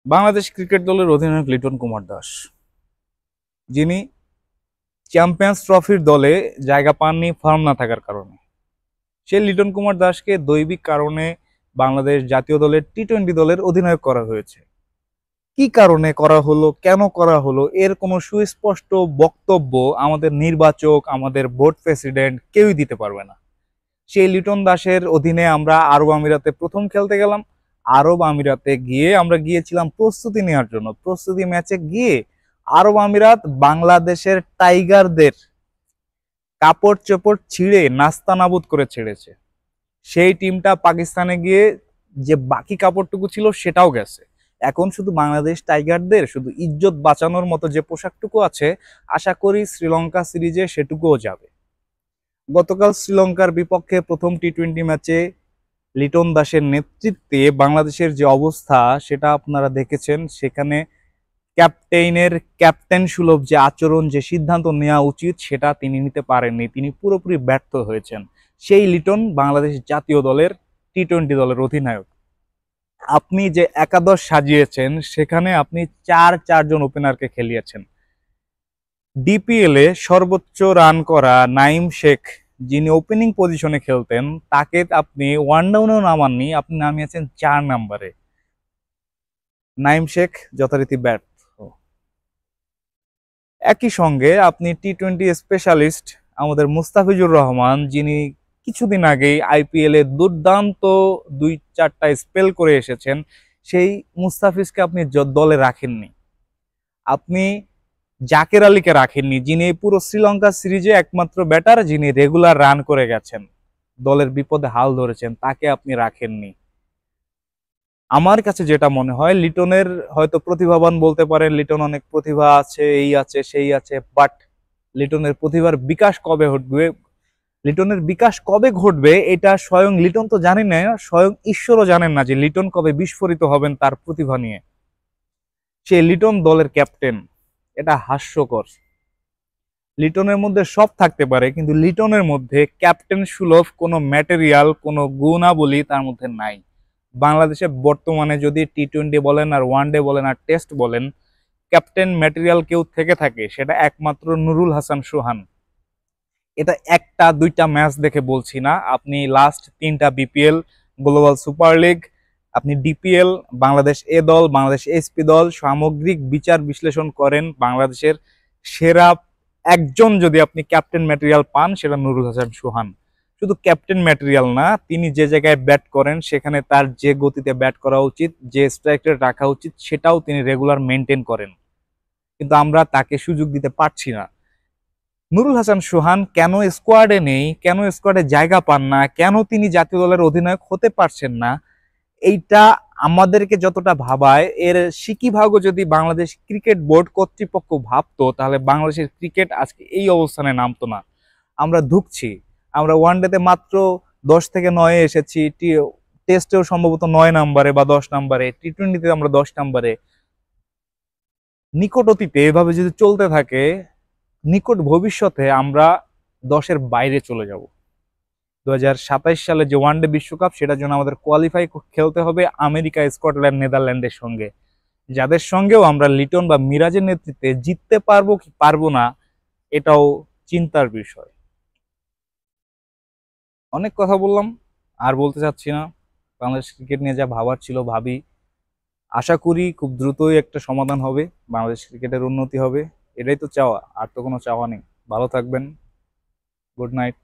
Bangladesh cricket দলের অধিনায়ক লিটন কুমার দাস, যিনি চ্যাম্পিয়ন্স ট্রফির দলে জায়গা পাননি ফর্ম না থাকার কারণে। সেই লিটন কুমার দাসকে দৈবিক কারণে বাংলাদেশ জাতীয় দলের টি-20 দলের অধিনায়ক করা হয়েছে। কি কারণে করা হলো, কেন করা হলো, এর কোনো সুস্পষ্ট বক্তব্য আমাদের নির্বাচক, আমাদের বোর্ড প্রেসিডেন্ট কেউই দিতে পারবে না। সেই লিটন দাসের অধীনে আমরা আরব আমিরাতে প্রথম খেলতে গেলাম। আরব আমিরাতে গিয়ে আমরা গিয়েছিলাম প্রস্তুতি নেওয়ার জন্য। প্রস্তুতি ম্যাচে গিয়ে আরব আমিরাত বাংলাদেশের টাইগারদের কাপড় চোপড় ছিঁড়ে নাস্তানাবুদ করে ছেড়েছে। সেই টিমটা পাকিস্তানে গিয়ে যে বাকি কাপড়টুকু ছিল সেটাও গেছে। এখন শুধু বাংলাদেশ টাইগারদের শুধু ইজ্জত বাঁচানোর মতো যে পোশাকটুকু আছে, আশা করি শ্রীলঙ্কা সিরিজে সেটুকুও যাবে। গতকাল শ্রীলঙ্কার বিপক্ষে প্রথম টি-20 ম্যাচে লিটন দাসের নেতৃত্বে বাংলাদেশের যে অবস্থা সেটা আপনারা দেখেছেন। সেখানে ক্যাপ্টেন সুলভ যে আচরণ, যে সিদ্ধান্ত নেওয়া উচিত সেটা তিনি নিতে পারেননি। তিনি পুরোপুরি ব্যর্থ হয়েছেন। সেই লিটন বাংলাদেশ জাতীয় দলের টি-20 দলের অধিনায়ক। আপনি যে একাদশ সাজিয়েছেন সেখানে আপনি চারজন ওপেনারকে খেলিয়েছেন। ডিপিএল এ সর্বোচ্চ রান করা নাইম শেখ, যিনি ওপেনিং পজিশনে খেলতেন, তাকে আপনি ওয়ান ডাউনেও নামাননি, আপনি নামিয়েছেন 4 নম্বরে। নাইম শেখ যথারীতি ব্যর্থ। একই সঙ্গে আপনি টি-20 স্পেশালিস্ট আমাদের মুস্তাফিজুর রহমান, যিনি কিছুদিন আগেই আইপিএল এ দুর্দান্ত 2-4টা স্পেল করে এসেছেন, সেই মুস্তাফিজকে আপনি দলে রাখেননি। আপনি জাকের আলীকে রাখেননি, যিনি পুরো শ্রীলঙ্কা সিরিজে একমাত্র ব্যাটার যিনি রেগুলার রান করে গেছেন, দলের বিপদে হাল ধরেছেন, তাকে আপনি রাখেননি। আমার কাছে যেটা মনে হয়, লিটনের হয়তো প্রতিভাবান বলতে পারেন, লিটন অনেক প্রতিভা আছে, এই আছে সেই আছে, বাট লিটনের প্রতিভার বিকাশ কবে ঘটবে, লিটনের বিকাশ কবে ঘটবে এটা স্বয়ং লিটন তো জানেন না, স্বয়ং ঈশ্বরও জানেন না যে লিটন কবে বিস্ফোরিত হবেন তার প্রতিভা নিয়ে। সে লিটন দলের ক্যাপ্টেন, এটা হাস্যকর। লিটনের মধ্যে সব থাকতে পারে, কিন্তু লিটনের মধ্যে ক্যাপ্টেন সুলভ কোনো ম্যাটেরিয়াল, কোনো গুণাবলী তার মধ্যে নাই। বাংলাদেশে বর্তমানে যদি টি-20 বলেন আর ওয়ানডে বলেন আর টেস্ট বলেন, ক্যাপ্টেন ম্যাটেরিয়াল কেউ থেকে থাকে সেটা একমাত্র নুরুল হাসান সোহান। এটা একটা দুইটা ম্যাচ দেখে বলছি না, আপনি লাস্ট 3টা বিপিএল, গ্লোবাল সুপার লিগ, আপনি ডিপিএল, বাংলাদেশ এ দল, বাংলাদেশ এসপি দল, সামগ্রিক বিচার বিশ্লেষণ করেন, বাংলাদেশের সেরা একজন যদি আপনি ক্যাপ্টেন ম্যাটেরিয়াল পান সেটা নুরুল হাসান সোহান। শুধু ক্যাপ্টেন ম্যাটেরিয়াল না, তিনি যে জায়গায় ব্যাট করেন সেখানে তার যে গতিতে ব্যাট করা উচিত, যে স্ট্রাইক রেট রাখা উচিত সেটাও তিনি রেগুলার মেনটেন করেন, কিন্তু আমরা তাকে সুযোগ দিতে পারছি না। নুরুল হাসান সোহান কেন স্কোয়াডে নেই, কেন স্কোয়াডে জায়গা পান না, কেন তিনি জাতীয় দলের অধিনায়ক হতে পারছেন না, এইটা আমাদেরকে যতটা ভাবায়, এর সিকিভাগও যদি বাংলাদেশ ক্রিকেট বোর্ড কর্তৃপক্ষ ভাবতো তাহলে বাংলাদেশের ক্রিকেট আজকে এই অবস্থানে নামতো না। আমরা ধুঁকছি, আমরা ওয়ানডেতে মাত্র 10 থেকে 9 এসেছি, টেস্টেও সম্ভবত 9 নম্বরে বা 10 নম্বরে, টি-20তে আমরা 10 নম্বরে। নিকট অতীতে এভাবে যদি চলতে থাকে, নিকট ভবিষ্যতে আমরা 10-এর বাইরে চলে যাব। 2027 সালে যে ওয়ানডে বিশ্বকাপ, সেটার জন্য আমাদের কোয়ালিফাই খেলতে হবে আমেরিকা, স্কটল্যান্ড, নেদারল্যান্ডের সঙ্গে, যাদের সঙ্গেও আমরা লিটন বা মিরাজের নেতৃত্বে জিততে পারবো কি পারবো না এটাও চিন্তার বিষয়। অনেক কথা বললাম, আর বলতে চাচ্ছি না। বাংলাদেশ ক্রিকেট নিয়ে যা ভাবার ছিল ভাবি। আশা করি খুব দ্রুতই একটা সমাধান হবে, বাংলাদেশ ক্রিকেটের উন্নতি হবে, এটাই তো চাওয়া, আর তো কোনো চাওয়া নেই। ভালো থাকবেন, গুড নাইট।